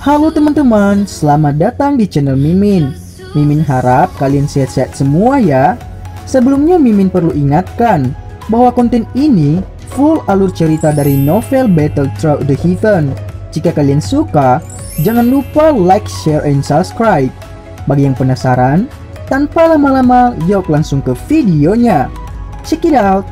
Halo teman-teman, selamat datang di channel Mimin. Mimin harap kalian sehat-sehat semua ya. Sebelumnya Mimin perlu ingatkan bahwa konten ini full alur cerita dari novel Battle Through the Heaven. Jika kalian suka, jangan lupa like, share, and subscribe. Bagi yang penasaran, tanpa lama-lama, yuk langsung ke videonya. Check it out.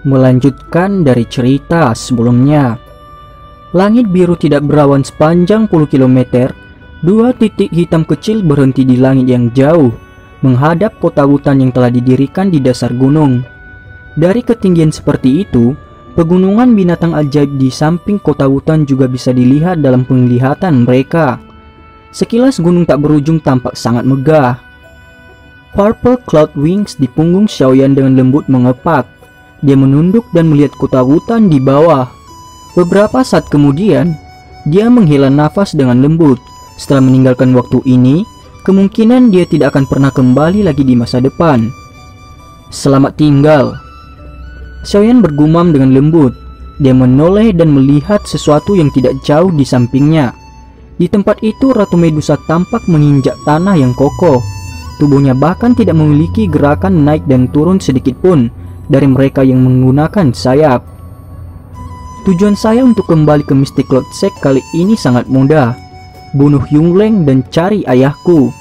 Melanjutkan dari cerita sebelumnya. Langit biru tidak berawan sepanjang puluh kilometer. Dua titik hitam kecil berhenti di langit yang jauh, menghadap kota hutan yang telah didirikan di dasar gunung. Dari ketinggian seperti itu, pegunungan binatang ajaib di samping kota hutan juga bisa dilihat dalam penglihatan mereka. Sekilas gunung tak berujung tampak sangat megah. Purple Cloud Wings di punggung Xiaoyan dengan lembut mengepak. Dia menunduk dan melihat kota hutan di bawah. Beberapa saat kemudian, dia menghela nafas dengan lembut. Setelah meninggalkan waktu ini, kemungkinan dia tidak akan pernah kembali lagi di masa depan. Selamat tinggal. Xiaoyan bergumam dengan lembut. Dia menoleh dan melihat sesuatu yang tidak jauh di sampingnya. Di tempat itu, Ratu Medusa tampak menginjak tanah yang kokoh. Tubuhnya bahkan tidak memiliki gerakan naik dan turun sedikit pun dari mereka yang menggunakan sayap. Tujuan saya untuk kembali ke Mystic Cloud Sect kali ini sangat mudah. Bunuh Yungleng dan cari ayahku.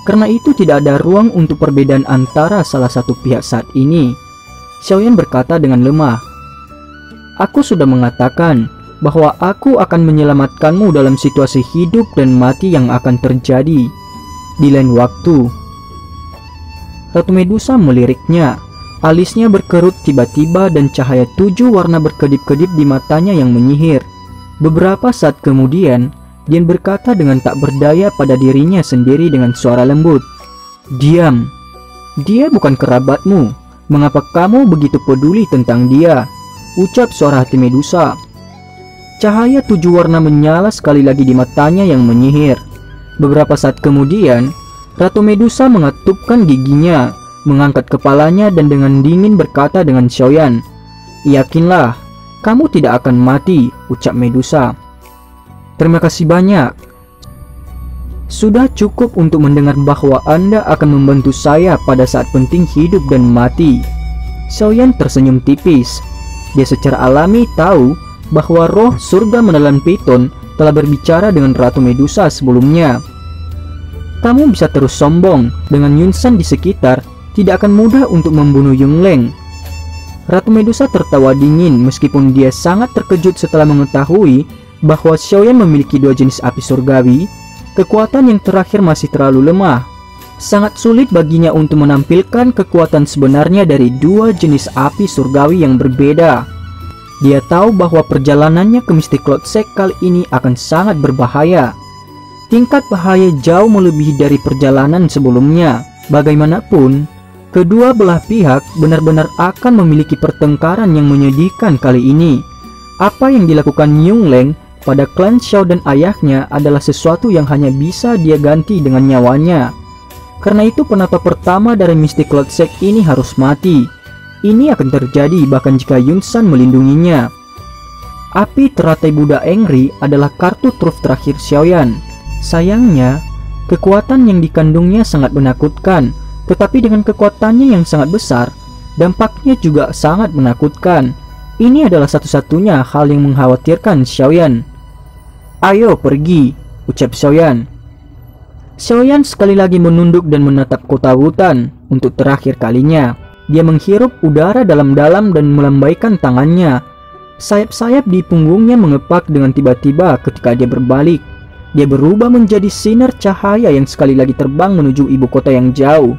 Karena itu tidak ada ruang untuk perbedaan antara salah satu pihak saat ini. Xiaoyan berkata dengan lemah. Aku sudah mengatakan bahwa aku akan menyelamatkanmu dalam situasi hidup dan mati yang akan terjadi di lain waktu. Ratu Medusa meliriknya. Alisnya berkerut tiba-tiba dan cahaya 7 warna berkedip-kedip di matanya yang menyihir. Beberapa saat kemudian, Dian berkata dengan tak berdaya pada dirinya sendiri dengan suara lembut. Diam. Dia bukan kerabatmu. Mengapa kamu begitu peduli tentang dia? Ucap suara hati Medusa. Cahaya 7 warna menyala sekali lagi di matanya yang menyihir. Beberapa saat kemudian, Ratu Medusa mengatupkan giginya, mengangkat kepalanya dan dengan dingin berkata dengan Xiaoyan, yakinlah, kamu tidak akan mati, ucap Medusa. Terima kasih banyak. Sudah cukup untuk mendengar bahwa Anda akan membantu saya pada saat penting hidup dan mati. Xiaoyan tersenyum tipis. Dia secara alami tahu bahwa roh surga menelan piton telah berbicara dengan Ratu Medusa sebelumnya. Kamu bisa terus sombong dengan Yunsan di sekitar. Tidak akan mudah untuk membunuh Yungleng. Ratu Medusa tertawa dingin meskipun dia sangat terkejut setelah mengetahui bahwa Xiaoyan memiliki 2 jenis api surgawi. Kekuatan yang terakhir masih terlalu lemah. Sangat sulit baginya untuk menampilkan kekuatan sebenarnya dari 2 jenis api surgawi yang berbeda. Dia tahu bahwa perjalanannya ke Mystic Cloud Sect kali ini akan sangat berbahaya. Tingkat bahaya jauh melebihi dari perjalanan sebelumnya. Bagaimanapun, kedua belah pihak benar-benar akan memiliki pertengkaran yang menyedihkan kali ini. Apa yang dilakukan Yungleng pada klan Xiao dan ayahnya adalah sesuatu yang hanya bisa dia ganti dengan nyawanya. Karena itu penata pertama dari Mystic Cloud Sect ini harus mati. Ini akan terjadi bahkan jika Yunsan melindunginya. Api teratai Buddha Angry adalah kartu truf terakhir Xiaoyan. Sayangnya, kekuatan yang dikandungnya sangat menakutkan. Tetapi dengan kekuatannya yang sangat besar, dampaknya juga sangat menakutkan. Ini adalah satu-satunya hal yang mengkhawatirkan Xiaoyan. Ayo pergi, ucap Xiaoyan. Xiaoyan sekali lagi menunduk dan menatap kota hutan untuk terakhir kalinya. Dia menghirup udara dalam-dalam dan melambaikan tangannya. Sayap-sayap di punggungnya mengepak dengan tiba-tiba ketika dia berbalik. Dia berubah menjadi sinar cahaya yang sekali lagi terbang menuju ibu kota yang jauh.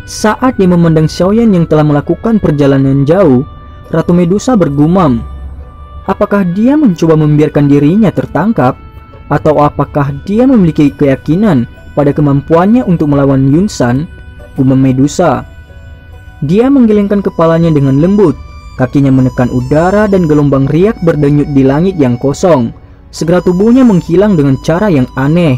Saat dia memandang Xiaoyan yang telah melakukan perjalanan jauh, Ratu Medusa bergumam. Apakah dia mencoba membiarkan dirinya tertangkap? Atau apakah dia memiliki keyakinan pada kemampuannya untuk melawan Yunsan? Gumam Medusa. Dia menggelengkan kepalanya dengan lembut. Kakinya menekan udara dan gelombang riak berdenyut di langit yang kosong. Segera tubuhnya menghilang dengan cara yang aneh.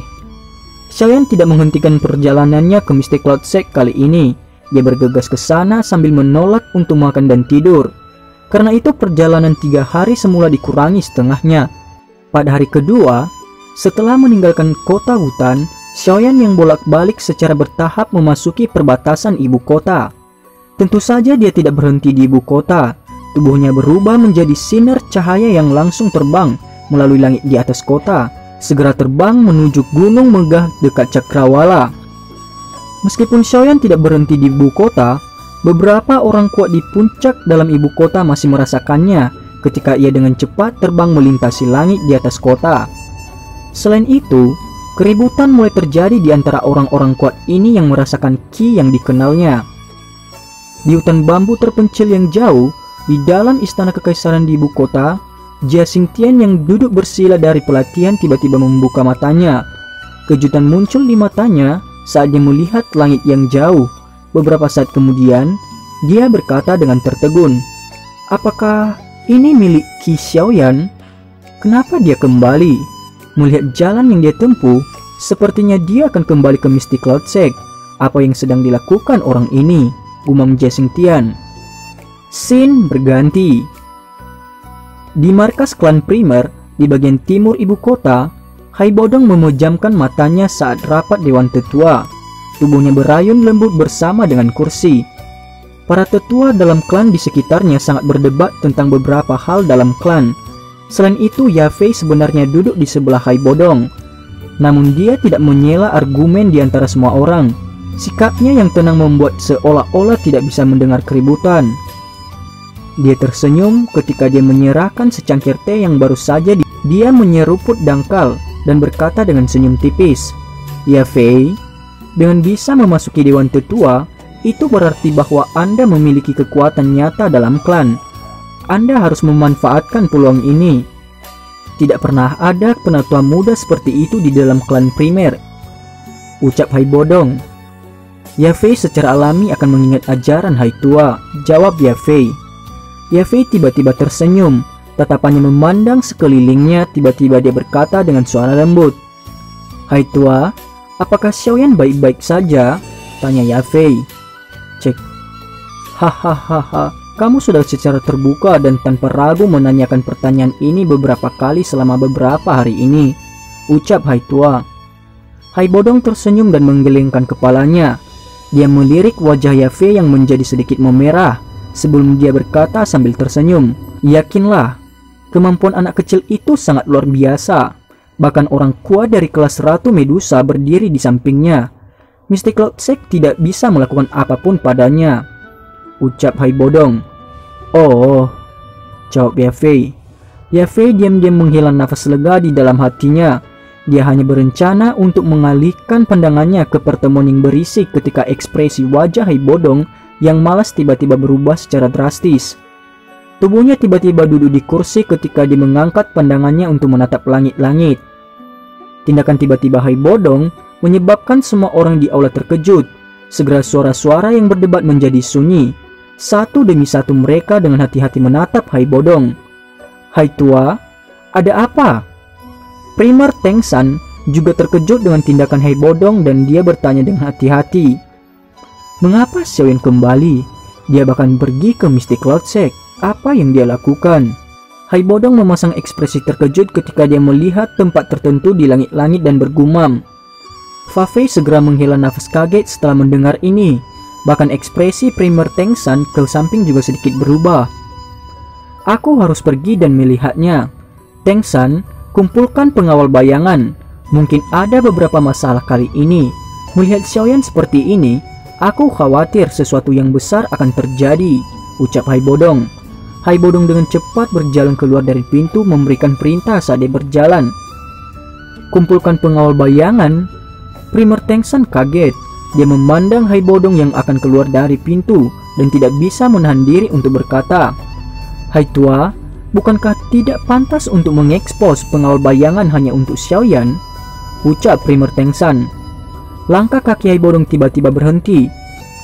Xiaoyan tidak menghentikan perjalanannya ke Mystic Cloud Sect kali ini. Dia bergegas ke sana sambil menolak untuk makan dan tidur. Karena itu perjalanan 3 hari semula dikurangi setengahnya. Pada hari kedua, setelah meninggalkan kota hutan, Xiaoyan yang bolak-balik secara bertahap memasuki perbatasan ibu kota. Tentu saja dia tidak berhenti di ibu kota. Tubuhnya berubah menjadi sinar cahaya yang langsung terbang melalui langit di atas kota, segera terbang menuju gunung megah dekat Cakrawala. Meskipun Xiaoyan tidak berhenti di ibu kota, beberapa orang kuat di puncak dalam ibu kota masih merasakannya ketika ia dengan cepat terbang melintasi langit di atas kota. Selain itu, keributan mulai terjadi di antara orang-orang kuat ini yang merasakan ki yang dikenalnya. Di hutan bambu terpencil yang jauh, di dalam istana kekaisaran di ibu kota, Jia Xingtian yang duduk bersila dari pelatihan tiba-tiba membuka matanya. Kejutan muncul di matanya saat dia melihat langit yang jauh. Beberapa saat kemudian, dia berkata dengan tertegun, "Apakah ini milik Qi Xiaoyan? Kenapa dia kembali? Melihat jalan yang dia tempuh, sepertinya dia akan kembali ke Mystic Cloud Sect. Apa yang sedang dilakukan orang ini?" gumam Jia Xingtian. Scene berganti. Di markas klan Primer di bagian timur ibu kota, Hai Bodong memejamkan matanya saat rapat dewan tetua. Tubuhnya berayun lembut bersama dengan kursi. Para tetua dalam klan di sekitarnya sangat berdebat tentang beberapa hal dalam klan. Selain itu, Yafei sebenarnya duduk di sebelah Hai Bodong. Namun dia tidak menyela argumen di antara semua orang. Sikapnya yang tenang membuat seolah-olah tidak bisa mendengar keributan. Dia tersenyum ketika dia menyerahkan secangkir teh yang baru saja dia menyeruput dangkal dan berkata dengan senyum tipis, "Yafei, dengan bisa memasuki dewan tetua, itu berarti bahwa Anda memiliki kekuatan nyata dalam klan. Anda harus memanfaatkan peluang ini. Tidak pernah ada penatua muda seperti itu di dalam klan Primer," ucap Hai Bodong. "Yafei secara alami akan mengingat ajaran Hai Tua," jawab Yafei. Yafei tiba-tiba tersenyum, tatapannya memandang sekelilingnya. Tiba-tiba dia berkata dengan suara lembut, "Hai Tua, apakah Xiaoyan baik-baik saja?" tanya Yafei. Cek. "Hahaha, kamu sudah secara terbuka dan tanpa ragu menanyakan pertanyaan ini beberapa kali selama beberapa hari ini," ucap Hai Tua. Hai Bodong tersenyum dan menggelengkan kepalanya. Dia melirik wajah Yafei yang menjadi sedikit memerah sebelum dia berkata sambil tersenyum, "Yakinlah, kemampuan anak kecil itu sangat luar biasa. Bahkan orang kuat dari kelas Ratu Medusa berdiri di sampingnya. Mystic Cloud Sect tidak bisa melakukan apapun padanya," ucap Hai Bodong. "Oh," jawab Yafei. Yafei diam-diam menghela nafas lega di dalam hatinya. Dia hanya berencana untuk mengalihkan pandangannya ke pertemuan yang berisik ketika ekspresi wajah Hai Bodong yang malas tiba-tiba berubah secara drastis. Tubuhnya tiba-tiba duduk di kursi ketika dia mengangkat pandangannya untuk menatap langit-langit. Tindakan tiba-tiba Hai Bodong menyebabkan semua orang di aula terkejut. Segera suara-suara yang berdebat menjadi sunyi. Satu demi satu mereka dengan hati-hati menatap Hai Bodong. "Hai Tua, ada apa?" Primer Tengsan juga terkejut dengan tindakan Hai Bodong dan dia bertanya dengan hati-hati, "Mengapa Xiaoyan kembali? Dia bahkan pergi ke Mystic Cloud Sect. Apa yang dia lakukan?" Hai Bodong memasang ekspresi terkejut ketika dia melihat tempat tertentu di langit-langit dan bergumam. Fa Fei segera menghela nafas kaget setelah mendengar ini. Bahkan ekspresi Primer Tengsan ke samping juga sedikit berubah. "Aku harus pergi dan melihatnya. Tengsan, kumpulkan pengawal bayangan. Mungkin ada beberapa masalah kali ini. Melihat Xiaoyan seperti ini, aku khawatir sesuatu yang besar akan terjadi," ucap Hai Bodong. Hai Bodong dengan cepat berjalan keluar dari pintu memberikan perintah saat dia berjalan. "Kumpulkan pengawal bayangan?" Primer Tengsan kaget. Dia memandang Hai Bodong yang akan keluar dari pintu dan tidak bisa menahan diri untuk berkata, "Hai tua, bukankah tidak pantas untuk mengekspos pengawal bayangan hanya untuk Xiaoyan?" ucap primer Teng San. Langkah kaki Hai Bodong tiba-tiba berhenti.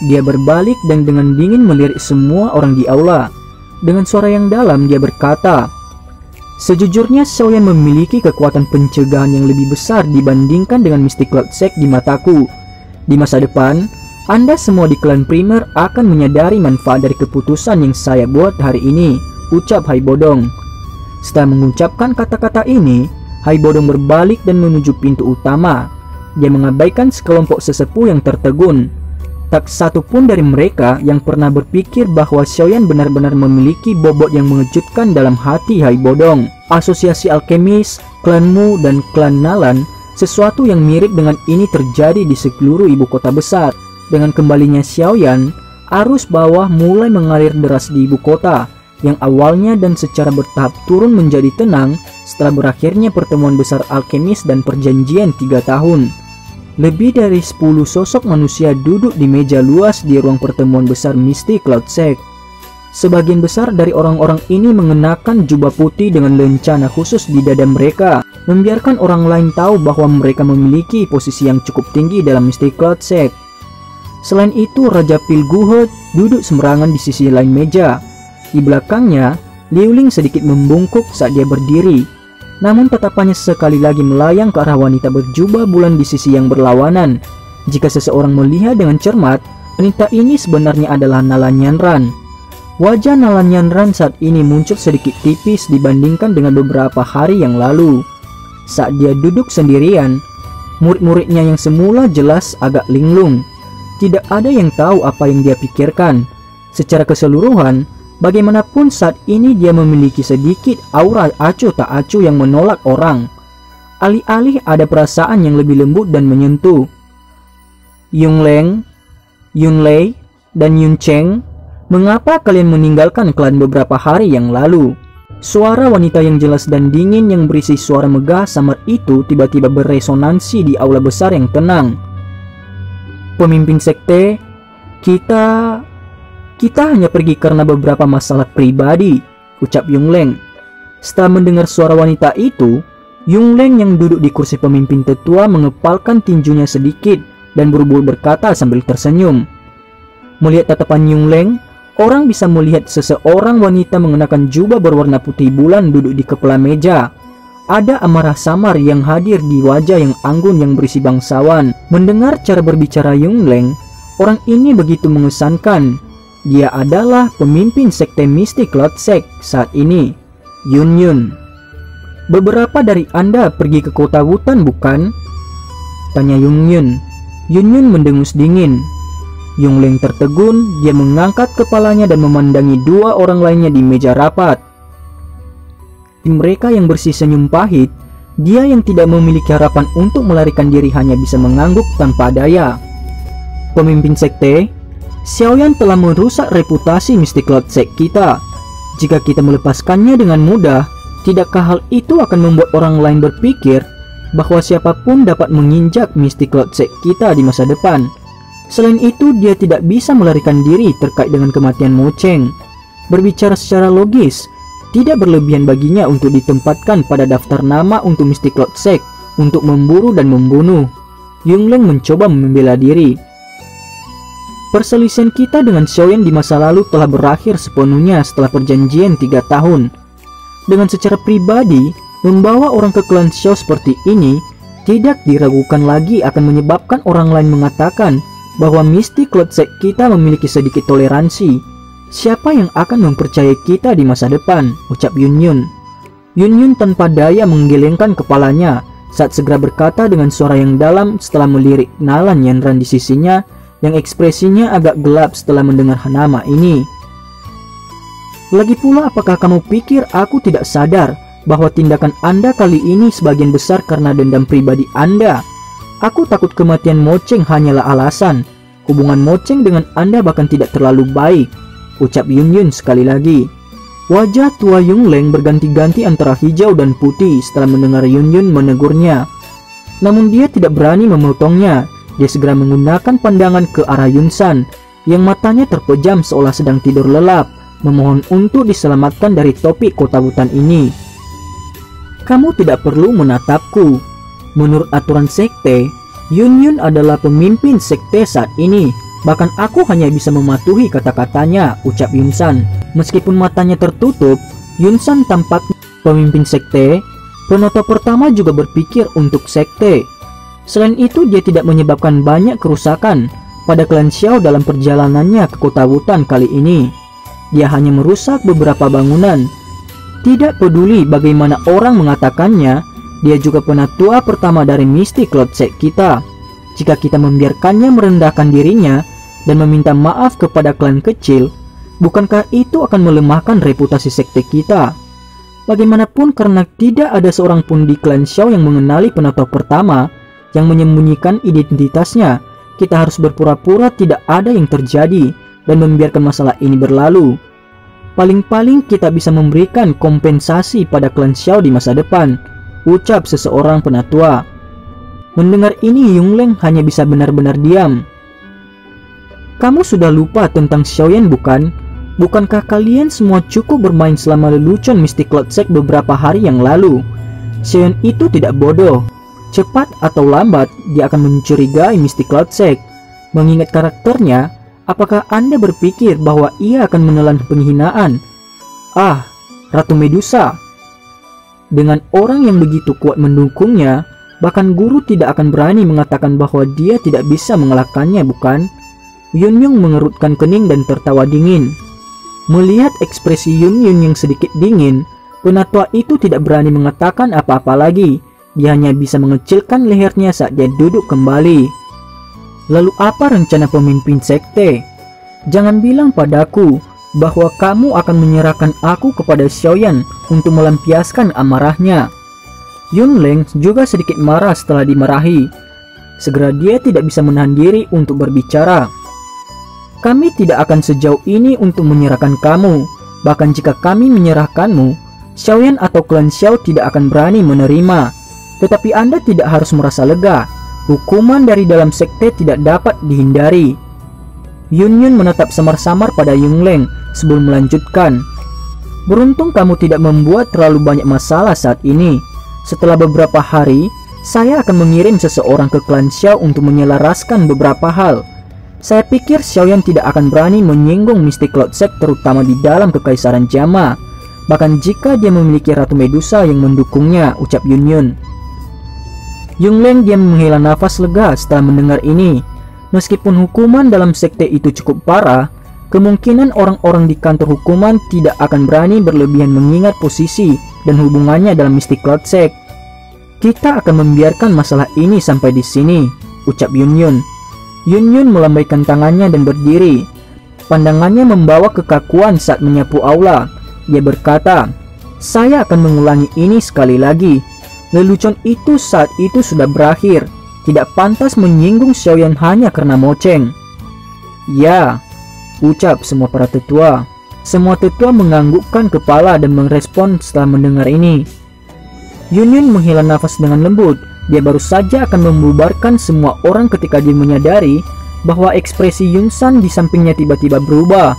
Dia berbalik dan dengan dingin melirik semua orang di aula. Dengan suara yang dalam dia berkata, "Sejujurnya Xiaoyan memiliki kekuatan pencegahan yang lebih besar dibandingkan dengan Mystic Cloud Sect di mataku. Di masa depan, Anda semua di klan primer akan menyadari manfaat dari keputusan yang saya buat hari ini," ucap Hai Bodong. Setelah mengucapkan kata-kata ini, Hai Bodong berbalik dan menuju pintu utama. Dia mengabaikan sekelompok sesepuh yang tertegun. Tak satu pun dari mereka yang pernah berpikir bahwa Xiaoyan benar-benar memiliki bobot yang mengejutkan dalam hati Hai Bodong. Asosiasi alkemis, klan Mu, dan klan Nalan, sesuatu yang mirip dengan ini terjadi di seluruh ibu kota besar. Dengan kembalinya Xiaoyan, arus bawah mulai mengalir deras di ibu kota, yang awalnya dan secara bertahap turun menjadi tenang setelah berakhirnya pertemuan besar alkemis dan perjanjian 3 tahun. Lebih dari 10 sosok manusia duduk di meja luas di ruang pertemuan besar Mystic Cloud Sect. Sebagian besar dari orang-orang ini mengenakan jubah putih dengan lencana khusus di dada mereka, membiarkan orang lain tahu bahwa mereka memiliki posisi yang cukup tinggi dalam Mystic Cloud Sect. Selain itu, Raja Pilguhut duduk sembarangan di sisi lain meja. Di belakangnya, Liu Ling sedikit membungkuk saat dia berdiri. Namun tatapannya sekali lagi melayang ke arah wanita berjubah bulan di sisi yang berlawanan. Jika seseorang melihat dengan cermat, wanita ini sebenarnya adalah Nala Nyanran. Wajah Nala Nyanran saat ini muncul sedikit tipis dibandingkan dengan beberapa hari yang lalu. Saat dia duduk sendirian, murid-muridnya yang semula jelas agak linglung. Tidak ada yang tahu apa yang dia pikirkan. Secara keseluruhan, bagaimanapun saat ini dia memiliki sedikit aura acuh tak acuh yang menolak orang. Alih-alih ada perasaan yang lebih lembut dan menyentuh. "Yung Leng, Yun Lei, dan Yun Cheng, mengapa kalian meninggalkan klan beberapa hari yang lalu?" Suara wanita yang jelas dan dingin yang berisi suara megah samar itu tiba-tiba beresonansi di aula besar yang tenang. "Pemimpin sekte, kita hanya pergi karena beberapa masalah pribadi," ucap Yung Leng. Setelah mendengar suara wanita itu, Yung Leng yang duduk di kursi pemimpin tetua mengepalkan tinjunya sedikit dan buru-buru berkata sambil tersenyum. Melihat tatapan Yung Leng, orang bisa melihat seseorang wanita mengenakan jubah berwarna putih bulan duduk di kepala meja. Ada amarah samar yang hadir di wajah yang anggun yang berisi bangsawan. Mendengar cara berbicara Yung Leng, orang ini begitu mengesankan. Dia adalah pemimpin sekte Mystic Cloud Sect saat ini, Yun Yun. "Beberapa dari Anda pergi ke kota Wutan, bukan?" tanya Yung Yun. Yun Yun mendengus dingin. Yung Leng tertegun, dia mengangkat kepalanya dan memandangi dua orang lainnya di meja rapat. Di mereka yang bersih senyum pahit, dia yang tidak memiliki harapan untuk melarikan diri hanya bisa mengangguk tanpa daya. "Pemimpin sekte, Xiaoyan telah merusak reputasi Mystic Cloud Sect kita. Jika kita melepaskannya dengan mudah, tidakkah hal itu akan membuat orang lain berpikir bahwa siapapun dapat menginjak Mystic Cloud Sect kita di masa depan? Selain itu, dia tidak bisa melarikan diri terkait dengan kematian Mo Cheng. Berbicara secara logis, tidak berlebihan baginya untuk ditempatkan pada daftar nama untuk Mystic Cloud Sect untuk memburu dan membunuh." Yung Leng mencoba membela diri. "Perselisihan kita dengan Xiaoyan di masa lalu telah berakhir sepenuhnya setelah perjanjian 3 tahun. Dengan secara pribadi, membawa orang ke klan Xiao seperti ini tidak diragukan lagi akan menyebabkan orang lain mengatakan bahwa Mystic Cloud Sect kita memiliki sedikit toleransi. Siapa yang akan mempercayai kita di masa depan?" ucap Yun Yun. Yun Yun tanpa daya menggelengkan kepalanya saat segera berkata dengan suara yang dalam setelah melirik Nala Nyanran di sisinya yang ekspresinya agak gelap setelah mendengar nama ini. "Lagi pula, apakah kamu pikir aku tidak sadar bahwa tindakan Anda kali ini sebagian besar karena dendam pribadi Anda? Aku takut kematian Mo Cheng hanyalah alasan. Hubungan Mo Cheng dengan Anda bahkan tidak terlalu baik," ucap Yun Yun sekali lagi. Wajah tua Yung Leng berganti-ganti antara hijau dan putih setelah mendengar Yun Yun menegurnya. Namun dia tidak berani memotongnya. Dia segera menggunakan pandangan ke arah Yun San yang matanya terpejam seolah sedang tidur lelap memohon untuk diselamatkan dari topi kota hutan ini. Kamu tidak perlu menatapku. Menurut aturan sekte, Yun adalah pemimpin sekte saat ini. Bahkan aku hanya bisa mematuhi kata-katanya, ucap Yunsan. Meskipun matanya tertutup, Yunsan tampak pemimpin sekte. Penata pertama juga berpikir untuk sekte. Selain itu, dia tidak menyebabkan banyak kerusakan pada klan Xiao dalam perjalanannya ke kota hutan kali ini. Dia hanya merusak beberapa bangunan. Tidak peduli bagaimana orang mengatakannya, dia juga penatua pertama dari Mystic Cloud Sect kita. Jika kita membiarkannya merendahkan dirinya dan meminta maaf kepada klan kecil, bukankah itu akan melemahkan reputasi sekte kita? Bagaimanapun, karena tidak ada seorang pun di klan Xiao yang mengenali penatua pertama yang menyembunyikan identitasnya, kita harus berpura-pura tidak ada yang terjadi dan membiarkan masalah ini berlalu. Paling-paling kita bisa memberikan kompensasi pada klan Xiao di masa depan, ucap seseorang penatua. Mendengar ini, Yunleng hanya bisa benar-benar diam. Kamu sudah lupa tentang Xiaoyan bukan? Bukankah kalian semua cukup bermain selama lelucon Mystic Cloud Sect beberapa hari yang lalu? Xiaoyan itu tidak bodoh. Cepat atau lambat, dia akan mencurigai Mystic Cloud Sect. Mengingat karakternya, apakah Anda berpikir bahwa ia akan menelan penghinaan? Ah, Ratu Medusa. Dengan orang yang begitu kuat mendukungnya, bahkan guru tidak akan berani mengatakan bahwa dia tidak bisa mengalahkannya, bukan? Yunyong mengerutkan kening dan tertawa dingin. Melihat ekspresi Yunyong yang sedikit dingin, penatua itu tidak berani mengatakan apa-apa lagi. Dia hanya bisa mengecilkan lehernya saat dia duduk kembali. Lalu apa rencana pemimpin sekte? Jangan bilang padaku bahwa kamu akan menyerahkan aku kepada Xiaoyan untuk melampiaskan amarahnya. Yunleng juga sedikit marah setelah dimarahi. Segera dia tidak bisa menahan diri untuk berbicara. Kami tidak akan sejauh ini untuk menyerahkan kamu. Bahkan jika kami menyerahkanmu, Xiaoyan atau klan Xiao tidak akan berani menerima. Tetapi Anda tidak harus merasa lega. Hukuman dari dalam sekte tidak dapat dihindari. Yun menatap samar-samar pada Yunleng sebelum melanjutkan. Beruntung kamu tidak membuat terlalu banyak masalah saat ini. Setelah beberapa hari, saya akan mengirim seseorang ke klan Xiao untuk menyelaraskan beberapa hal. Saya pikir Xiaoyan tidak akan berani menyinggung Mystic Cloud Sect, terutama di dalam kekaisaran Jama. Bahkan jika dia memiliki Ratu Medusa yang mendukungnya, ucap Yun. Yunleng diam menghela nafas lega setelah mendengar ini. Meskipun hukuman dalam sekte itu cukup parah, kemungkinan orang-orang di kantor hukuman tidak akan berani berlebihan mengingat posisi dan hubungannya dalam Mystic Cloud Sect. Kita akan membiarkan masalah ini sampai di sini, ucap Yun. Yun melambaikan tangannya dan berdiri. Pandangannya membawa kekakuan saat menyapu aula. Dia berkata, saya akan mengulangi ini sekali lagi. Lelucon itu saat itu sudah berakhir. Tidak pantas menyinggung Xiaoyan hanya karena moceng. Ya, ucap semua para tetua. Semua tetua menganggukkan kepala dan merespon setelah mendengar ini. Yun menghela nafas dengan lembut. Dia baru saja akan membubarkan semua orang ketika dia menyadari bahwa ekspresi Yunsan di sampingnya tiba-tiba berubah.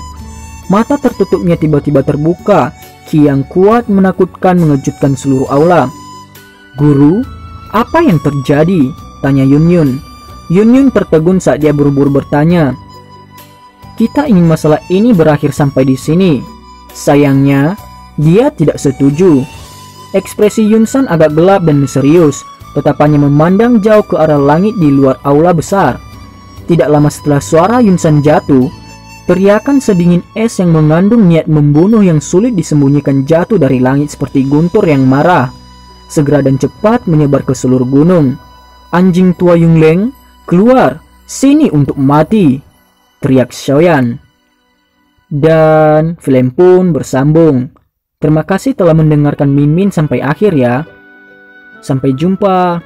Mata tertutupnya tiba-tiba terbuka. Ki yang kuat menakutkan mengejutkan seluruh aula. Guru, apa yang terjadi? Tanya Yun. Yun tertegun saat dia buru-buru bertanya. Kita ingin masalah ini berakhir sampai di sini. Sayangnya, dia tidak setuju. Ekspresi Yunsan agak gelap dan serius, tetapannya memandang jauh ke arah langit di luar aula besar. Tidak lama setelah suara Yunsan jatuh, teriakan sedingin es yang mengandung niat membunuh yang sulit disembunyikan jatuh dari langit seperti guntur yang marah. Segera dan cepat menyebar ke seluruh gunung. Anjing tua Yunleng, keluar, sini untuk mati, teriak Xiaoyan. Dan film pun bersambung. Terima kasih telah mendengarkan Mimin sampai akhir ya. Sampai jumpa.